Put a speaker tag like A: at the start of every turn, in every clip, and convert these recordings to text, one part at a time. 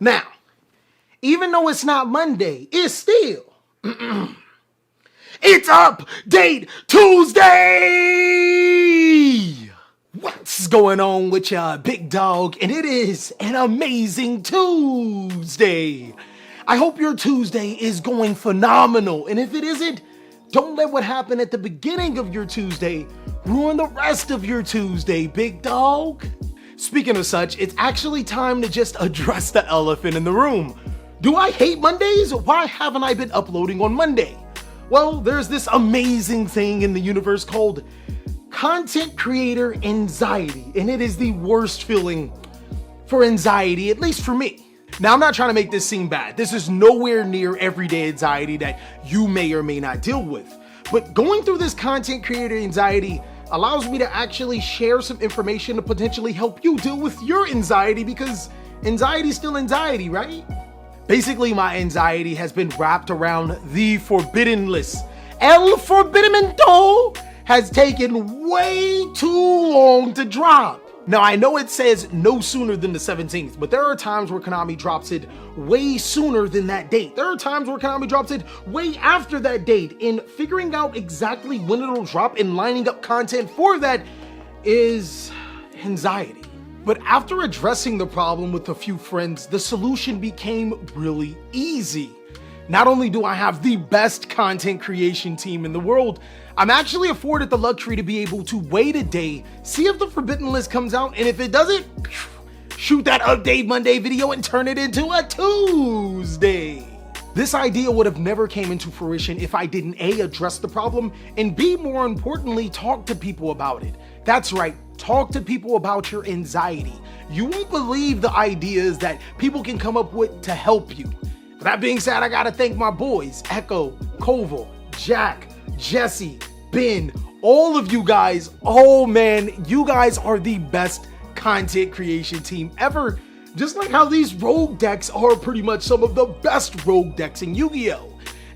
A: Now, even though it's not Monday, it's still it's Update Tuesday! What's going on with ya, big dog? And it is an amazing Tuesday. I hope your Tuesday is going phenomenal. And if it isn't, don't let what happened at the beginning of your Tuesday ruin the rest of your Tuesday, big dog. Speaking of such, it's actually time to just address the elephant in the room. Do I hate Mondays? Why haven't I been uploading on Monday? Well, there's this amazing thing in the universe called content creator anxiety, and it is the worst feeling for anxiety, at least for me. Now, I'm not trying to make this seem bad. This is nowhere near everyday anxiety that you may or may not deal with. But going through this content creator anxiety allows me to actually share some information to potentially help you deal with your anxiety, because anxiety is still anxiety, right? Basically, my anxiety has been wrapped around the forbidden list. El Forbidimento has taken way too long to drop. Now, I know it says no sooner than the 17th, but there are times where Konami drops it way sooner than that date. There are times where Konami drops it way after that date, and figuring out exactly when it'll drop and lining up content for that is anxiety. But after addressing the problem with a few friends, the solution became really easy. Not only do I have the best content creation team in the world, I'm actually afforded the luxury to be able to wait a day, see if the Forbidden List comes out, and if it doesn't, shoot that Update Monday video and turn it into a Tuesday. This idea would have never came into fruition if I didn't A, address the problem, and B, more importantly, talk to people about it. That's right, talk to people about your anxiety. You won't believe the ideas that people can come up with to help you. With that being said, I gotta thank my boys, Echo, Koval, Jack, Jesse, Ben, all of you guys. Oh man, you guys are the best content creation team ever. Just like how these rogue decks are pretty much some of the best rogue decks in Yu-Gi-Oh!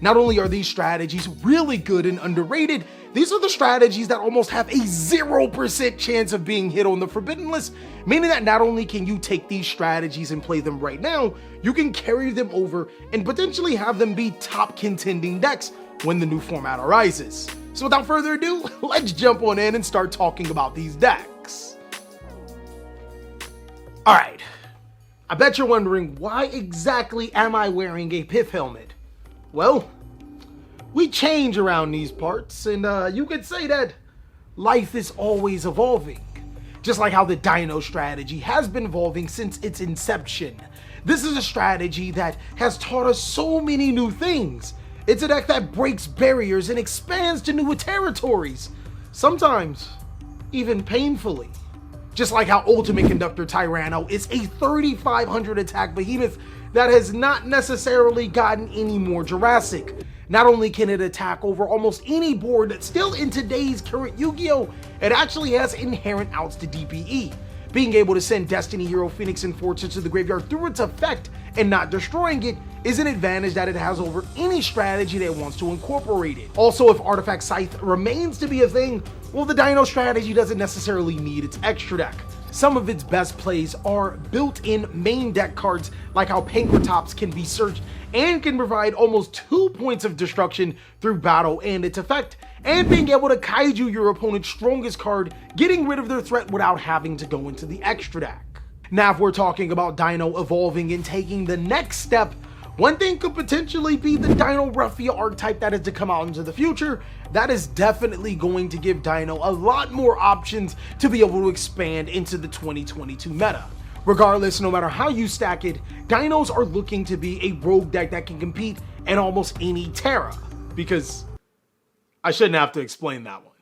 A: Not only are these strategies really good and underrated, these are the strategies that almost have a 0% chance of being hit on the Forbidden List, meaning that not only can you take these strategies and play them right now, you can carry them over and potentially have them be top contending decks when the new format arises. So without further ado, let's jump on in and start talking about these decks. Alright, I bet you're wondering, why exactly am I wearing a pith helmet? Well, we change around these parts, and you could say that life is always evolving. Just like how the Dino strategy has been evolving since its inception. This is a strategy that has taught us so many new things. It's a deck that breaks barriers and expands to new territories, sometimes even painfully. Just like how Ultimate Conductor Tyranno is a 3,500 attack behemoth that has not necessarily gotten any more Jurassic. Not only can it attack over almost any board still in today's current Yu-Gi-Oh!, it actually has inherent outs to DPE. Being able to send Destiny Hero Phoenix and Fortress to the graveyard through its effect and not destroying it is an advantage that it has over any strategy that wants to incorporate it. Also, if Artifact Scythe remains to be a thing, well, the Dino strategy doesn't necessarily need its extra deck. Some of its best plays are built-in main deck cards, like how Pankratops can be searched and can provide almost 2 points of destruction through battle and its effect, and being able to kaiju your opponent's strongest card, getting rid of their threat without having to go into the extra deck. Now, if we're talking about Dino evolving and taking the next step, one thing could potentially be the Dino Ruffia archetype that is to come out into the future. That is definitely going to give Dino a lot more options to be able to expand into the 2022 meta. Regardless, no matter how you stack it, Dinos are looking to be a rogue deck that can compete in almost any Terra, because I shouldn't have to explain that one.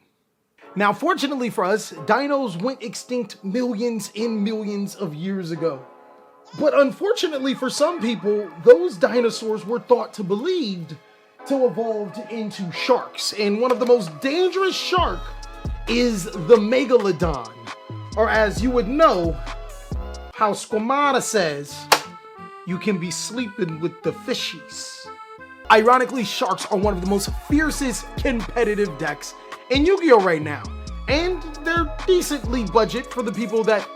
A: Now, fortunately for us, Dinos went extinct millions and millions of years ago. But unfortunately for some people, those dinosaurs were thought to believed to evolve into sharks. And one of the most dangerous shark is the Megalodon. Or as you would know, how Squamata says, you can be sleeping with the fishies. Ironically, sharks are one of the most fiercest competitive decks in Yu-Gi-Oh! Right now. And they're decently budget for the people that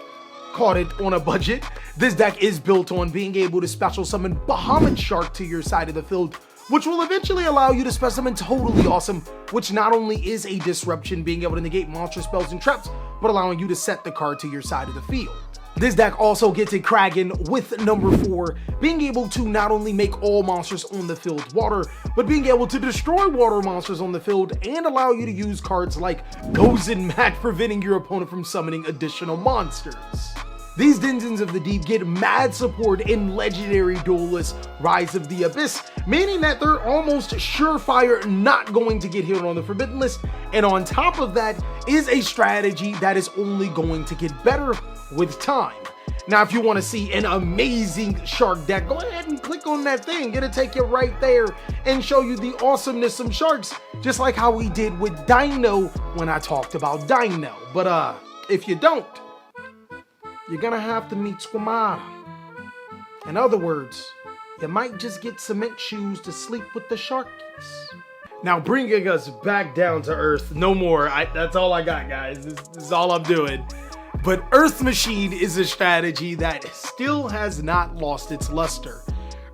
A: caught it on a budget. This deck is built on being able to special summon Bahamut Shark to your side of the field, which will eventually allow you to special summon Totally Awesome, which not only is a disruption, being able to negate monster spells and traps, but allowing you to set the card to your side of the field. This deck also gets a Kraken with number 4, being able to not only make all monsters on the field water, but being able to destroy water monsters on the field and allow you to use cards like Gozen Mat, preventing your opponent from summoning additional monsters. These Denizens of the Deep get mad support in Legendary Duelist Rise of the Abyss, meaning that they're almost surefire not going to get hit on the Forbidden List, and on top of that is a strategy that is only going to get better with time. Now, if you want to see an amazing shark deck, go ahead and click on that thing. It'll take you right there and show you the awesomeness of sharks, just like how we did with Dino when I talked about Dino. But if you don't, you're gonna have to meet Squamata. In other words, you might just get cement shoes to sleep with the sharkies. Now, bringing us back down to earth, no more. That's all I got, guys. This is all I'm doing. But Earth Machine is a strategy that still has not lost its luster.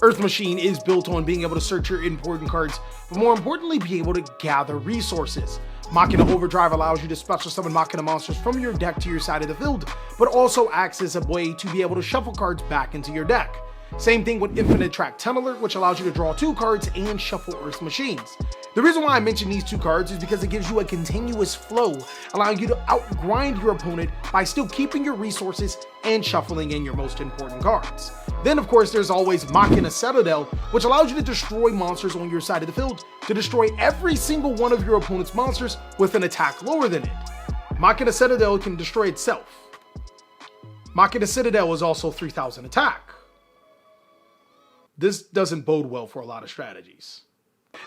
A: Earth Machine is built on being able to search your important cards, but more importantly, be able to gather resources. Machina Overdrive allows you to special summon Machina monsters from your deck to your side of the field, but also acts as a way to be able to shuffle cards back into your deck. Same thing with Infinite Track Tunneler, which allows you to draw 2 cards and shuffle Earth Machines. The reason why I mention these 2 cards is because it gives you a continuous flow, allowing you to outgrind your opponent by still keeping your resources and shuffling in your most important cards. Then, of course, there's always Machina Citadel, which allows you to destroy monsters on your side of the field, to destroy every single one of your opponent's monsters with an attack lower than it. Machina Citadel can destroy itself. Machina Citadel is also 3000 attack. This doesn't bode well for a lot of strategies.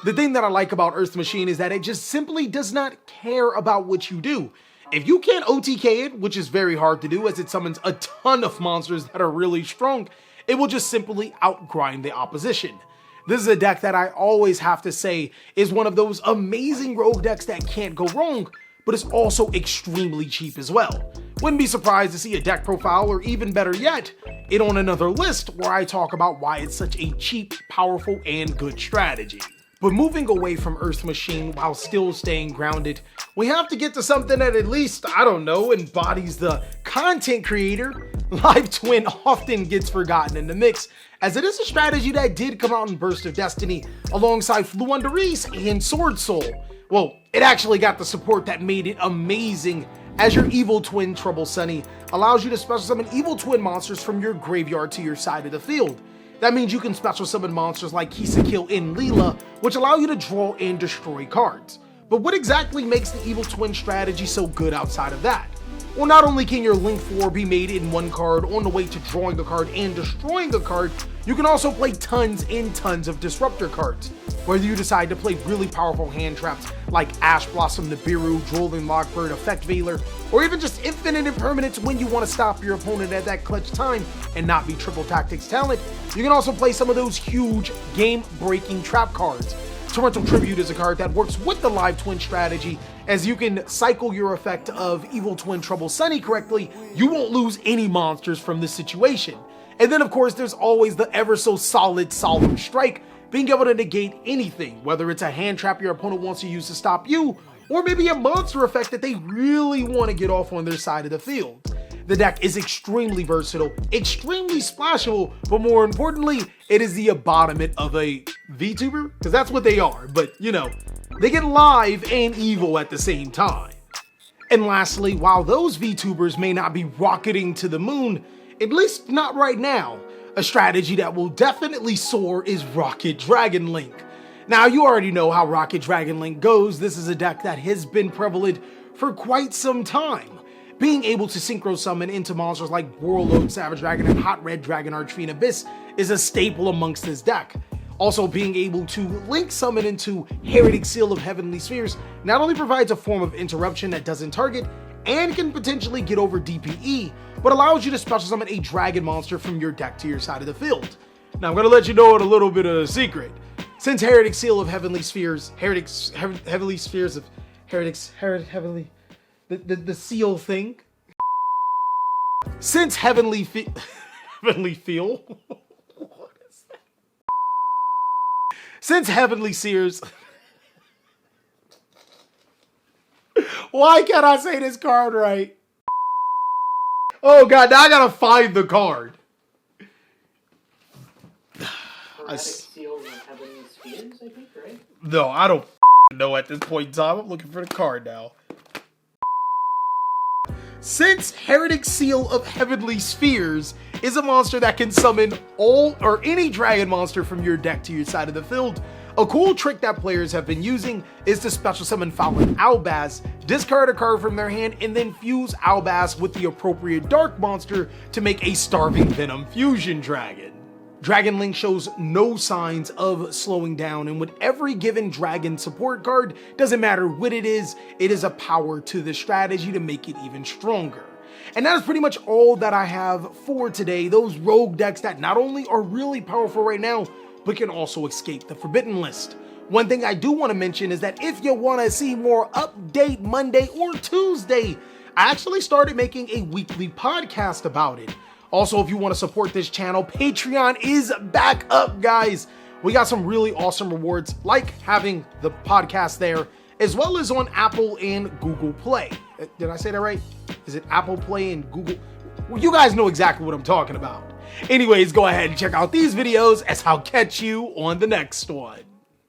A: The thing that I like about Earth Machine is that it just simply does not care about what you do. If you can't OTK it, which is very hard to do as it summons a ton of monsters that are really strong, it will just simply outgrind the opposition. This is a deck that I always have to say is one of those amazing rogue decks that can't go wrong, but it's also extremely cheap as well. Wouldn't be surprised to see a deck profile, or even better yet, it on another list where I talk about why it's such a cheap, powerful, and good strategy. But moving away from Earth Machine while still staying grounded, we have to get to something that at least, I don't know, embodies the content creator. Live Twin often gets forgotten in the mix, as it is a strategy that did come out in Burst of Destiny alongside Fluundereeze and Sword Soul. Well, it actually got the support that made it amazing, as your Evil Twin Trouble Sunny allows you to special summon Evil Twin monsters from your graveyard to your side of the field. That means you can special summon monsters like Kisakil and Leela, which allow you to draw and destroy cards. But what exactly makes the Evil Twin strategy so good outside of that? Well, not only can your Link 4 be made in 1 card on the way to drawing a card and destroying a card, you can also play tons and tons of Disruptor cards. Whether you decide to play really powerful hand traps like Ash Blossom, Nibiru, Drolling Lockbird, Effect Veiler, or even just Infinite Impermanence when you want to stop your opponent at that clutch time and not be Triple Tactics talent, you can also play some of those huge game-breaking trap cards. Torrential Tribute is a card that works with the Live Twin strategy, as you can cycle your effect of Evil Twin Trouble Sunny correctly, you won't lose any monsters from this situation. And then of course there's always the ever so solid Solemn Strike, being able to negate anything, whether it's a hand trap your opponent wants to use to stop you, or maybe a monster effect that they really want to get off on their side of the field. The deck is extremely versatile, extremely splashable, but more importantly, it is the embodiment of a VTuber, because that's what they are, but you know, they get live and evil at the same time. And lastly, while those VTubers may not be rocketing to the moon, at least not right now, a strategy that will definitely soar is Rocket Dragon Link. Now, you already know how Rocket Dragon Link goes. This is a deck that has been prevalent for quite some time. Being able to synchro summon into monsters like Warlord, Savage Dragon, and Hot Red Dragon Archfiend Abyss is a staple amongst this deck. Also, being able to link summon into Heretic Seal of Heavenly Spheres not only provides a form of interruption that doesn't target and can potentially get over DPE, but allows you to special summon a dragon monster from your deck to your side of the field. Now, I'm going to let you know a little bit of a secret. Since Heretic Seal of Heavenly Spheres, Heavenly Spheres of Heretics, the seal thing. Since Heavenly Feel. What is that? Since Heavenly Seers. Why can't I say this card right? Oh god, now I gotta find the card.
B: Seal of Heavenly Spheres, I think, right?
A: No, I don't know at this point in time. I'm looking for the card now. Since Heretic Seal of Heavenly Spheres is a monster that can summon all or any dragon monster from your deck to your side of the field, a cool trick that players have been using is to special summon Fallen Albaz, discard a card from their hand, and then fuse Albaz with the appropriate dark monster to make a Starving Venom fusion dragon. Dragon Link shows no signs of slowing down, and with every given dragon support card, doesn't matter what it is a power to the strategy to make it even stronger. And that is pretty much all that I have for today. Those rogue decks that not only are really powerful right now, but can also escape the Forbidden List. One thing I do want to mention is that if you want to see more update Monday or Tuesday, I actually started making a weekly podcast about it. Also, if you want to support this channel, Patreon is back up, guys. We got some really awesome rewards, like having the podcast there, as well as on Apple and Google Play. Did I say that right? Is it Apple Play and Google? Well, you guys know exactly what I'm talking about. Anyways, go ahead and check out these videos as I'll catch you on the next one.